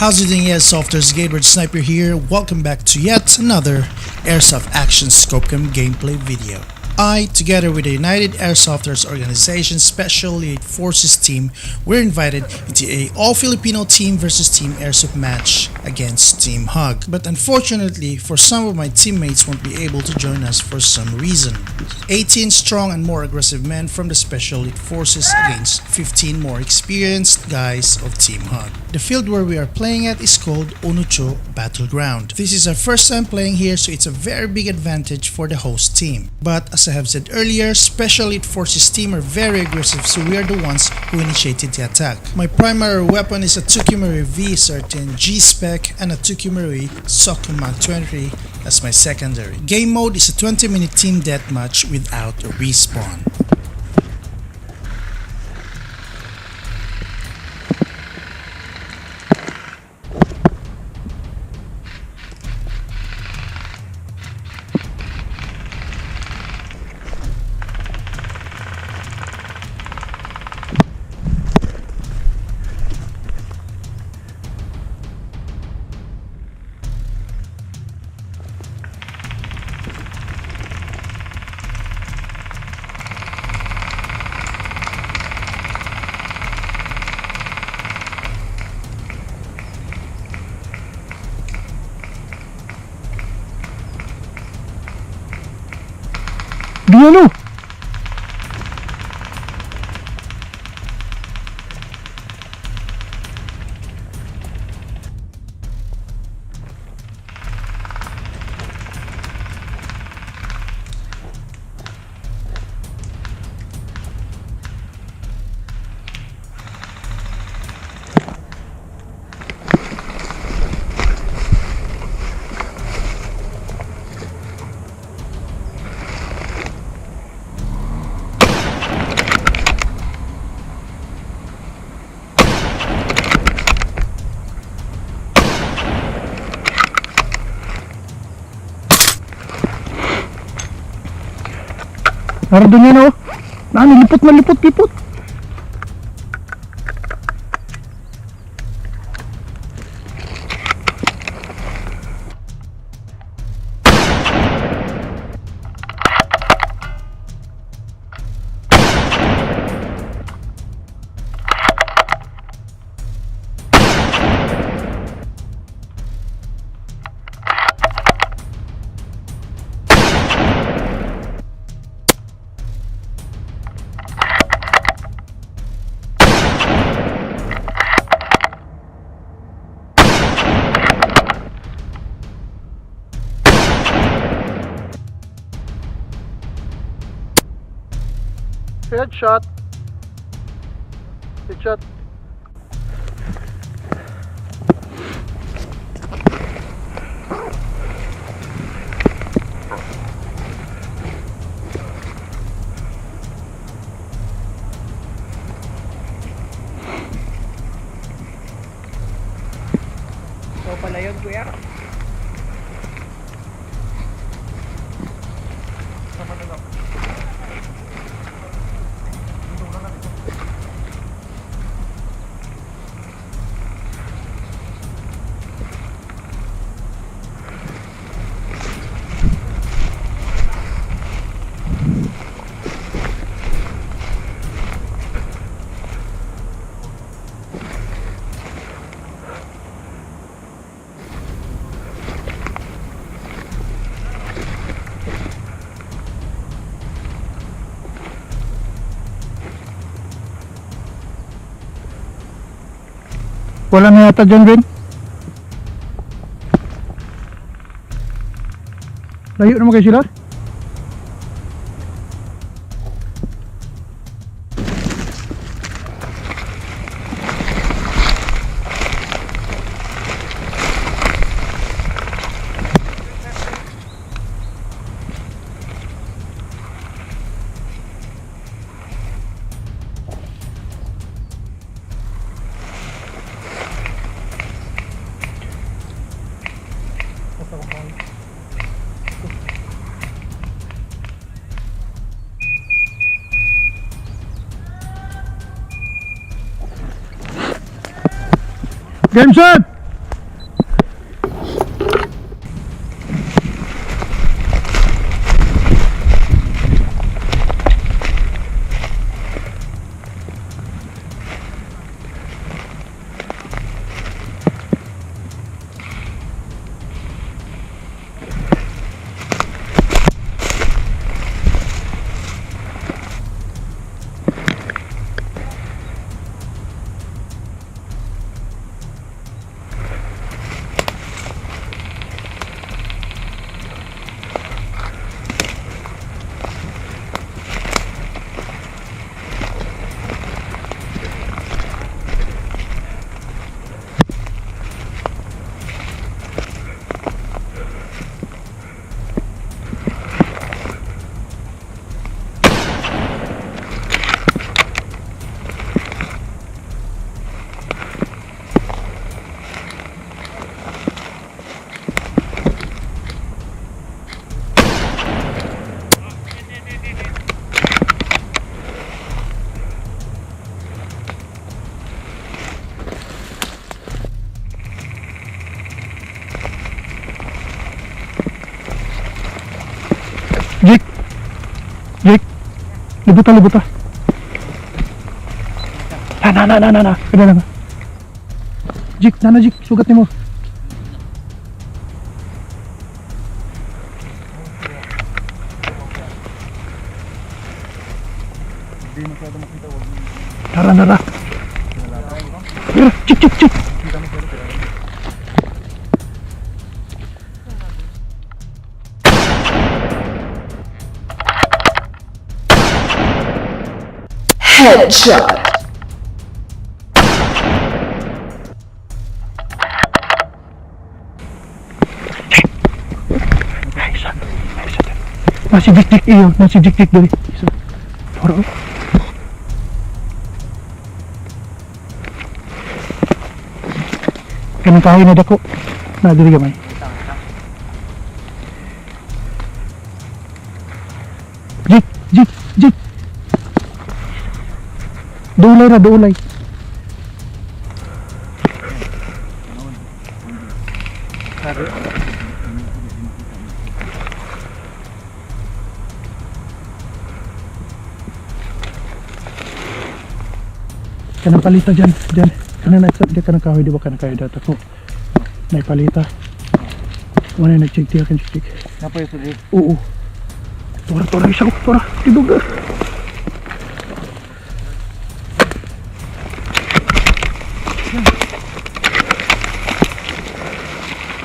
How's it doing, Airsofters? Gateward Sniper here. Welcome back to yet another Airsoft Action Scopecam gameplay video. I, together with the United Airsofters Organization Special Elite Forces team, were invited into a all-Filipino team versus team airsoft match against Team Hug. But unfortunately, for some of my teammates won't be able to join us for some reason. 18 strong and more aggressive men from the Special Elite Forces against 15 more experienced guys of Team Hug. The field where we are playing at is called Onucho Battleground. This is our first time playing here, so it's a very big advantage for the host team. But as I have said earlier, Special Elite Forces team are very aggressive, so we are the ones who initiated the attack. My primary weapon is a Tukimori V13 G-Spec and a Tukimori Soku Mag 23 as my secondary. Game mode is a 20-minute team deathmatch without a respawn. Diyan o! Parang doon yan o. Lipot na lipot. Headshot. Ikaw pala yun, kuya. Wala na yata dyan, Ben. Layo naman kayo sila. Game set! Libuta, libuta. Na. Kada lang. Jik, Jik, sugat ni mo. Nara. Cik. Headshot. Nasi dik iyo, nasi dik dari. Ora. Kanang kahoy na dako. Na diri gamay. Jik. Dolay. Kanang palita dyan. Kanang kanang kahoy, di ba kanang kahoy data ko. May palita. Wala na nag-check diya kan check. Napa yung suli? Oo. Tora isa ko, tora. Tidog na.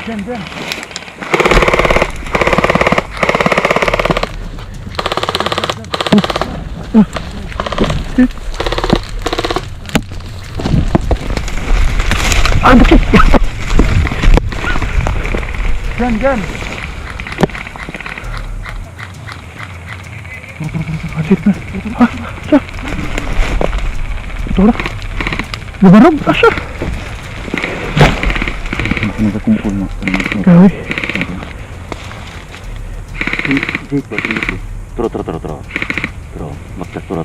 Diyan. Bakit? Diyan. Asit na. Siya. Tora. Gumarab. Asya. Nagkumpul mo. Kawin. Tro. Magkas, tro.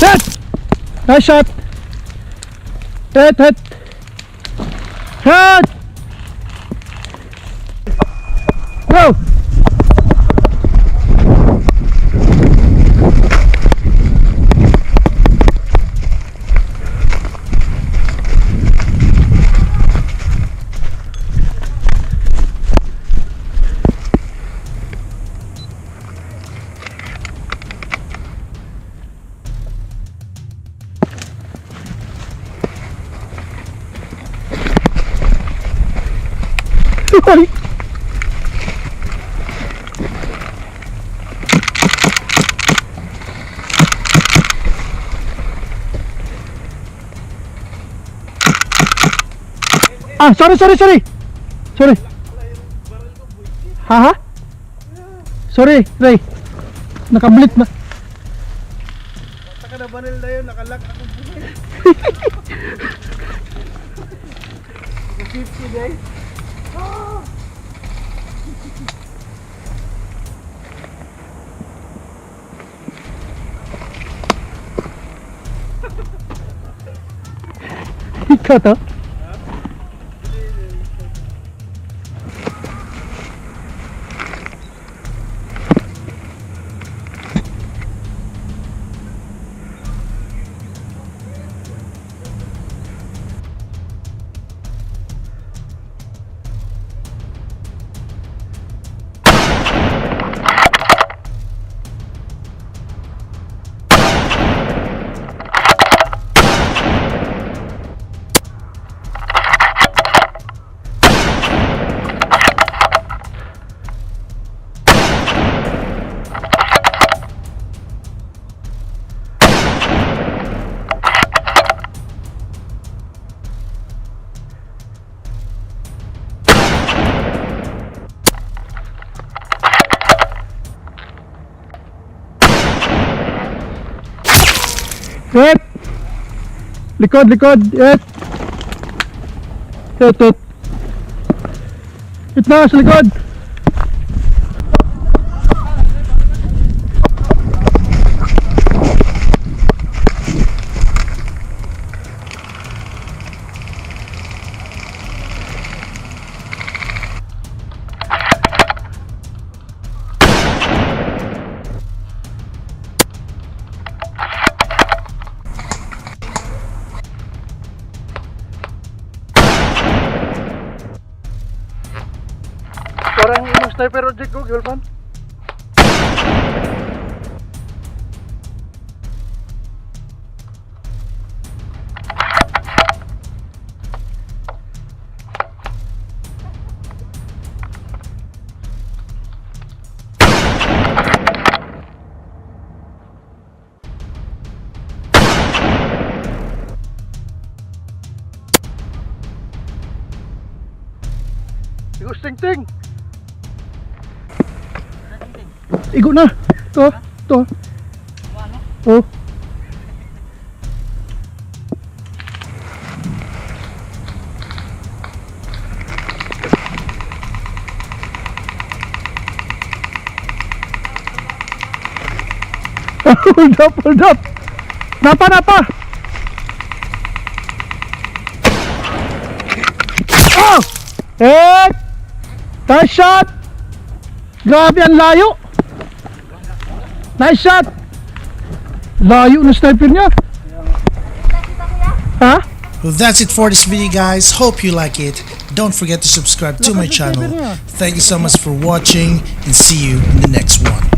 Set! Nice shot! Hit! Shot! Go! Sorry. Sorry. Ha? Sorry, Ray. Nakablit na. Taka na banil na yun, nakalak ako bumil. Nakipsi guys. Ikaw to? Hit! Likod! Hit! Hit na sa likod! sniper object ko, girlfriend. Igo ting-ting. Igo na. To. Oh. Hold up. Napa. Oh! Nice shot! Grabe ang layo! Nice shot! Layo na sniper niya! Ha? Well, that's it for this video, guys. Hope you like it. Don't forget to subscribe to my channel. Thank you so much for watching, and see you in the next one.